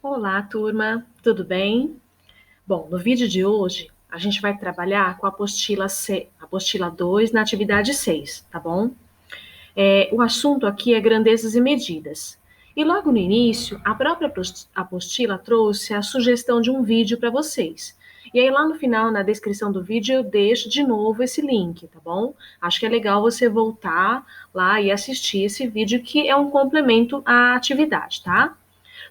Olá, turma, tudo bem? Bom, no vídeo de hoje a gente vai trabalhar com a apostila 2 na atividade 6, tá bom? O assunto aqui é grandezas e medidas. E logo no início, a própria apostila trouxe a sugestão de um vídeo para vocês. E aí lá no final, na descrição do vídeo, eu deixo de novo esse link, tá bom? Acho que é legal você voltar lá e assistir esse vídeo que é um complemento à atividade, tá?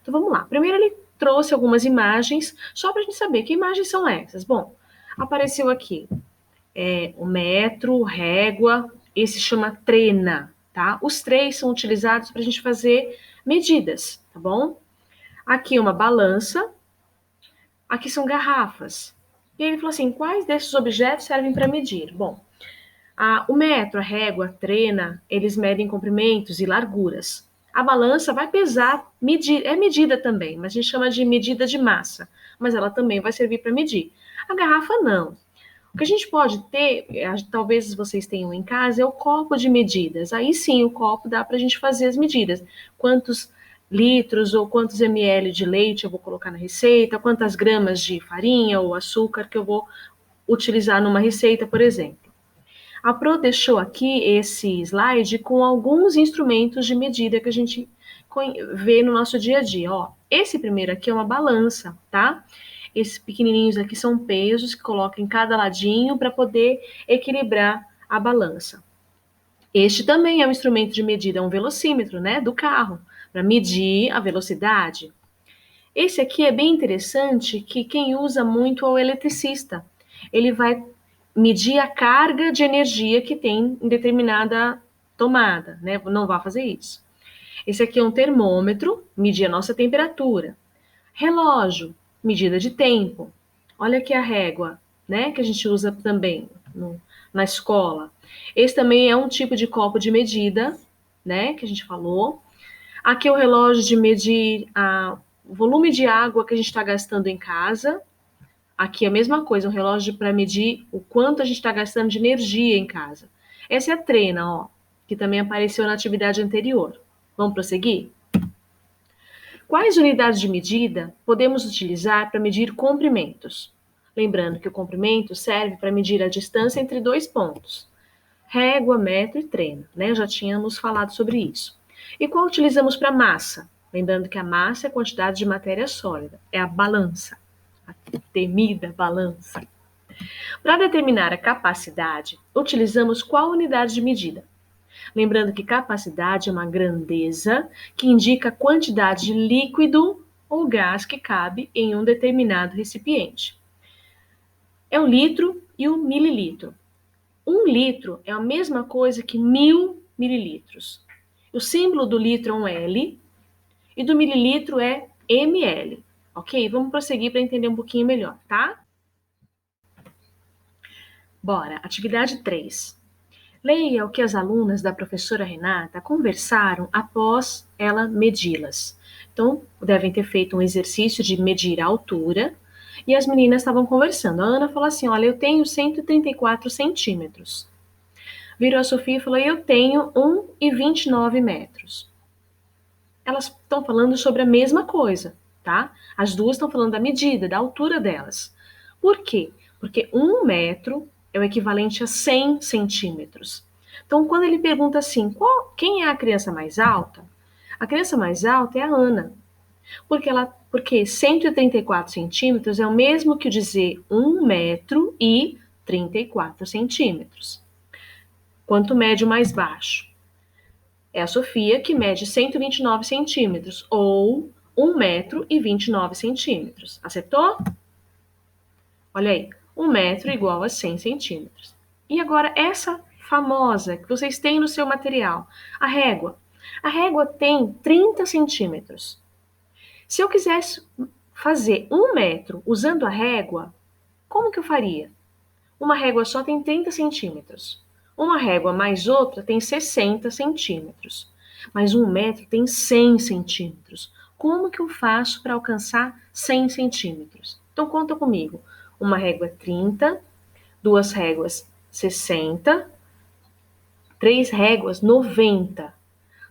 Então vamos lá. Primeiro ele trouxe algumas imagens, só para a gente saber que imagens são essas. Bom, apareceu aqui o metro, régua, esse chama trena, tá? Os três são utilizados para a gente fazer medidas, tá bom? Aqui uma balança, aqui são garrafas. E ele falou assim: quais desses objetos servem para medir? Bom, o metro, a régua, a trena, eles medem comprimentos e larguras. A balança vai pesar, medir, é medida também, mas a gente chama de medida de massa, mas ela também vai servir para medir. A garrafa não. O que a gente pode ter, talvez vocês tenham em casa, é o copo de medidas. Aí sim, o copo dá para a gente fazer as medidas. Quantos litros ou quantos ml de leite eu vou colocar na receita, quantas gramas de farinha ou açúcar que eu vou utilizar numa receita, por exemplo. A Pro deixou aqui esse slide com alguns instrumentos de medida que a gente vê no nosso dia a dia. Ó, esse primeiro aqui é uma balança, tá? Esses pequenininhos aqui são pesos que coloca em cada ladinho para poder equilibrar a balança. Este também é um instrumento de medida, é um velocímetro, né, do carro, para medir a velocidade. Esse aqui é bem interessante, que quem usa muito é o eletricista. Ele vai medir a carga de energia que tem em determinada tomada, né? Não vá fazer isso. Esse aqui é um termômetro, medir a nossa temperatura. Relógio, medida de tempo. Olha aqui a régua, né? Que a gente usa também na escola. Esse também é um tipo de copo de medida, né? Que a gente falou. Aqui é o relógio de medir o volume de água que a gente está gastando em casa. Aqui é a mesma coisa, um relógio para medir o quanto a gente está gastando de energia em casa. Essa é a trena, ó, que também apareceu na atividade anterior. Vamos prosseguir? Quais unidades de medida podemos utilizar para medir comprimentos? Lembrando que o comprimento serve para medir a distância entre dois pontos. Régua, metro e trena, né? Já tínhamos falado sobre isso. E qual utilizamos para massa? Lembrando que a massa é a quantidade de matéria sólida, é a balança, a temida balança. Para determinar a capacidade, utilizamos qual unidade de medida? Lembrando que capacidade é uma grandeza que indica a quantidade de líquido ou gás que cabe em um determinado recipiente. É o litro e o mililitro. 1 litro é a mesma coisa que 1000 mililitros. O símbolo do litro é um L e do mililitro é ml. Ok? Vamos prosseguir para entender um pouquinho melhor, tá? Bora, atividade 3. Leia o que as alunas da professora Renata conversaram após ela medi-las. Então, devem ter feito um exercício de medir a altura e as meninas estavam conversando. A Ana falou assim: olha, eu tenho 134 centímetros. Virou a Sofia e falou: eu tenho 1,29 metros. Elas estão falando sobre a mesma coisa, tá? As duas estão falando da medida, da altura delas. Por quê? Porque 1 metro é o equivalente a 100 centímetros. Então, quando ele pergunta assim, quem é a criança mais alta? A criança mais alta é a Ana, porque 134 centímetros é o mesmo que dizer 1 metro e 34 centímetros. Quanto mede o mais baixo? É a Sofia, que mede 129 centímetros, ou 1 metro e 29 centímetros. Acertou? Olha aí, 1 metro igual a 100 centímetros. E agora, essa famosa que vocês têm no seu material, a régua. A régua tem 30 centímetros. Se eu quisesse fazer 1 metro usando a régua, como que eu faria? Uma régua só tem 30 centímetros. Uma régua mais outra tem 60 centímetros. Mas 1 metro tem 100 centímetros. Como que eu faço para alcançar 100 centímetros? Então, conta comigo. Uma régua 30, duas réguas 60, três réguas 90.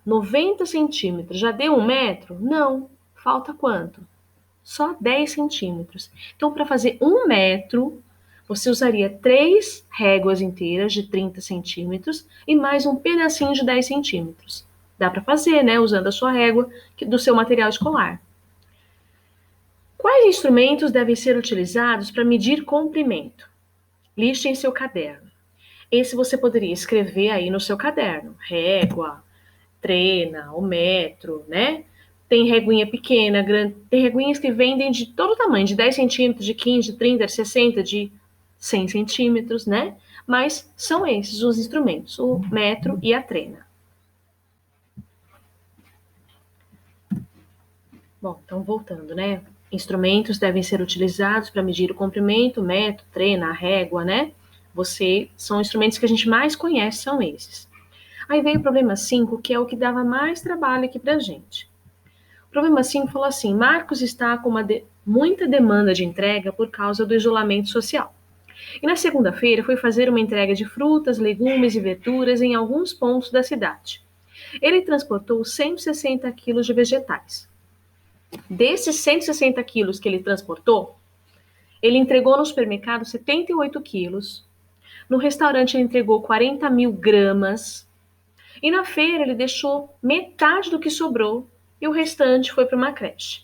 90 centímetros. Já deu 1 metro? Não. Falta quanto? Só 10 centímetros. Então, para fazer 1 metro, você usaria 3 réguas inteiras de 30 centímetros e mais um pedacinho de 10 centímetros. Dá para fazer, né? Usando a sua régua do seu material escolar. Quais instrumentos devem ser utilizados para medir comprimento? Liste em seu caderno. Esse você poderia escrever aí no seu caderno. Régua, trena, o metro, né? Tem reguinha pequena, grande. Tem reguinhas que vendem de todo tamanho, de 10 centímetros, de 15, de 30, de 60, de 100 centímetros, né? Mas são esses os instrumentos, o metro e a trena. Bom, então voltando, né? Instrumentos devem ser utilizados para medir o comprimento, metro, trena, a régua, né? São instrumentos que a gente mais conhece, são esses. Aí veio o problema 5, que é o que dava mais trabalho aqui pra gente. O problema 5 falou assim: Marcos está com muita demanda de entrega por causa do isolamento social. E na segunda-feira foi fazer uma entrega de frutas, legumes e verduras em alguns pontos da cidade. Ele transportou 160 quilos de vegetais. Desses 160 quilos que ele transportou, ele entregou no supermercado 78 quilos. No restaurante ele entregou 40 mil gramas. E na feira ele deixou metade do que sobrou e o restante foi para uma creche.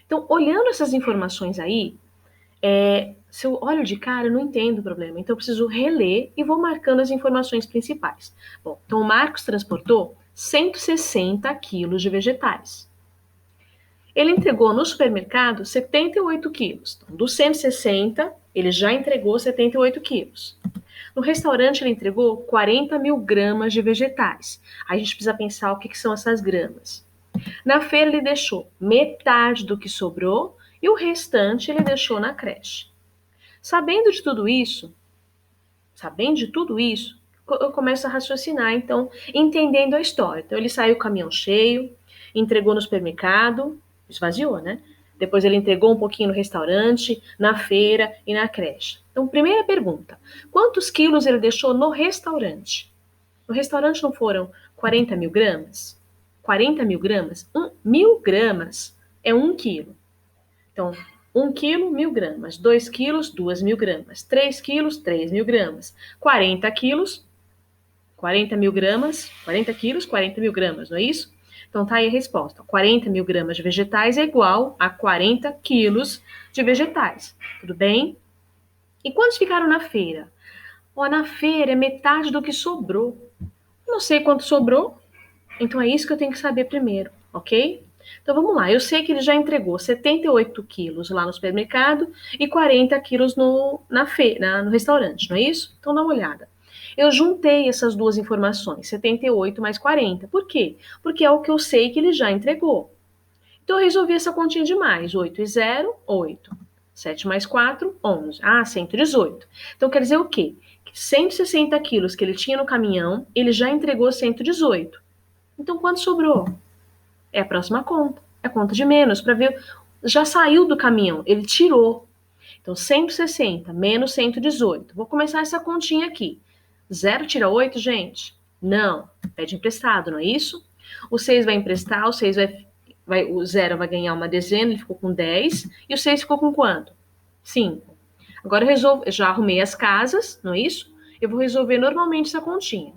Então, olhando essas informações aí, se eu olho de cara, eu não entendo o problema. Então, eu preciso reler e vou marcando as informações principais. Bom, então o Marcos transportou 160 quilos de vegetais. Ele entregou no supermercado 78 quilos. Então, dos 160, ele já entregou 78 quilos. No restaurante, ele entregou 40 mil gramas de vegetais. Aí a gente precisa pensar o que são essas gramas. Na feira, ele deixou metade do que sobrou e o restante ele deixou na creche. Sabendo de tudo isso, eu começo a raciocinar, então, entendendo a história. Então, ele saiu com o caminhão cheio, entregou no supermercado, esvaziou, né? Depois ele entregou um pouquinho no restaurante, na feira e na creche. Então, primeira pergunta: quantos quilos ele deixou no restaurante? No restaurante não foram 40 mil gramas? 40 mil gramas? 1.000 gramas é 1 quilo. Então, 1 quilo, 1.000 gramas. 2 quilos, 2.000 gramas. 3 quilos, 3.000 gramas. 40 quilos, 40 mil gramas. 40 quilos, 40 mil gramas, não é isso? Então, tá aí a resposta. 40 mil gramas de vegetais é igual a 40 quilos de vegetais. Tudo bem? E quantos ficaram na feira? Na feira é metade do que sobrou. Não sei quanto sobrou, então é isso que eu tenho que saber primeiro, ok? Então vamos lá, eu sei que ele já entregou 78 quilos lá no supermercado e 40 quilos no restaurante, não é isso? Então dá uma olhada. Eu juntei essas duas informações, 78 mais 40. Por quê? Porque é o que eu sei que ele já entregou. Então eu resolvi essa continha de mais. 8 e 0, 8. 7 mais 4, 11. 118. Então quer dizer o quê? Que 160 quilos que ele tinha no caminhão, ele já entregou 118. Então quanto sobrou? É a próxima conta. É a conta de menos, para ver. Já saiu do caminhão, ele tirou. Então 160 menos 118. Vou começar essa continha aqui. 0 tira 8, gente? Não. Pede emprestado, não é isso? O 6 vai emprestar, o 0 vai ganhar uma dezena, ele ficou com 10. E o 6 ficou com quanto? 5. Agora eu já arrumei as casas, não é isso? Eu vou resolver normalmente essa continha.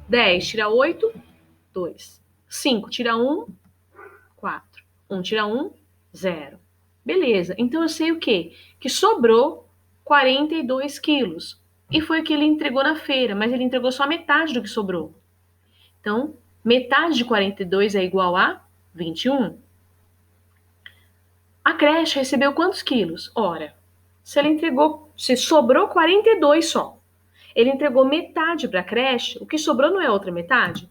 10 tira 8, 2. 5 tira 1, 4. 1 tira 1, 0. Beleza, então eu sei o quê? Que sobrou 42 quilos. E foi o que ele entregou na feira, mas ele entregou só metade do que sobrou. Então, metade de 42 é igual a 21. A creche recebeu quantos quilos? Ora, se sobrou 42 só, ele entregou metade para a creche, o que sobrou não é outra metade?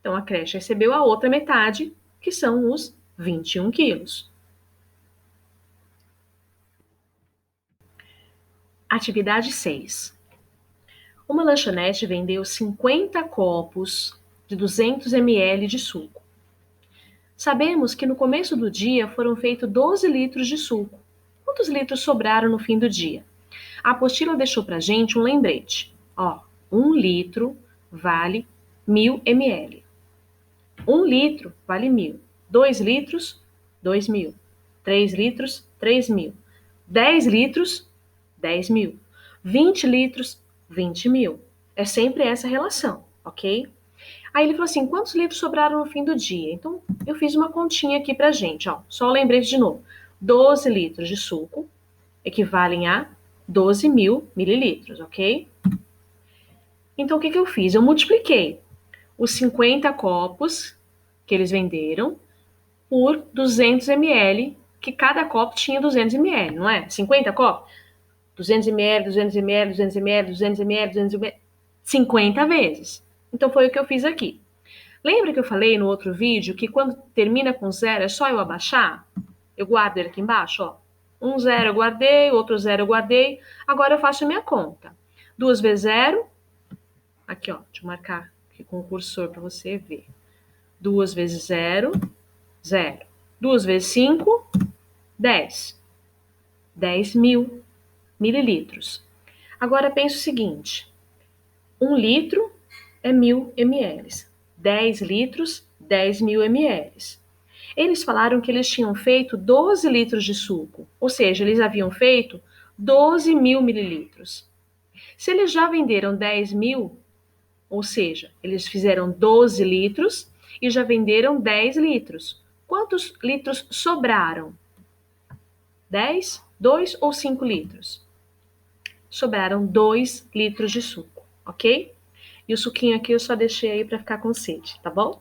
Então, a creche recebeu a outra metade, que são os 21 quilos. Atividade 6. Uma lanchonete vendeu 50 copos de 200 ml de suco. Sabemos que no começo do dia foram feitos 12 litros de suco. Quantos litros sobraram no fim do dia? A apostila deixou para a gente um lembrete. 1 litro vale 1.000 ml. 1 litro vale 1.000. 2 litros, 2.000. 3 litros, 3 mil. 10 litros, 10 mil. 20 litros, 20 mil. É sempre essa relação, ok? Aí ele falou assim, quantos litros sobraram no fim do dia? Então, eu fiz uma continha aqui pra gente, ó. Só lembrete de novo. 12 litros de suco equivalem a 12 mil mililitros, ok? Então, o que eu fiz? Eu multipliquei os 50 copos que eles venderam por 200 ml, que cada copo tinha 200 ml, não é? 50 copos? 200 ml, 200 ml, 200 ml, 200 ml, 200 ml, 50 vezes. Então, foi o que eu fiz aqui. Lembra que eu falei no outro vídeo que quando termina com zero é só eu abaixar? Eu guardo ele aqui embaixo, ó. Um zero eu guardei, outro zero eu guardei. Agora eu faço a minha conta. 2 vezes zero. Aqui, ó. Deixa eu marcar aqui com o cursor para você ver. 2 vezes zero, zero. 2 vezes 5, 10. 10 mil mililitros. Agora pensa o seguinte. 1 litro é 1000 ml. 10 litros, 10 mil ml. Eles falaram que eles tinham feito 12 litros de suco, ou seja, eles haviam feito 12 mil mililitros. Se eles já venderam 10 mil, ou seja, eles fizeram 12 litros e já venderam 10 litros. Quantos litros sobraram? 10, 2 ou 5 litros? Sobraram 2 litros de suco, ok? E o suquinho aqui eu só deixei aí para ficar com sede, tá bom?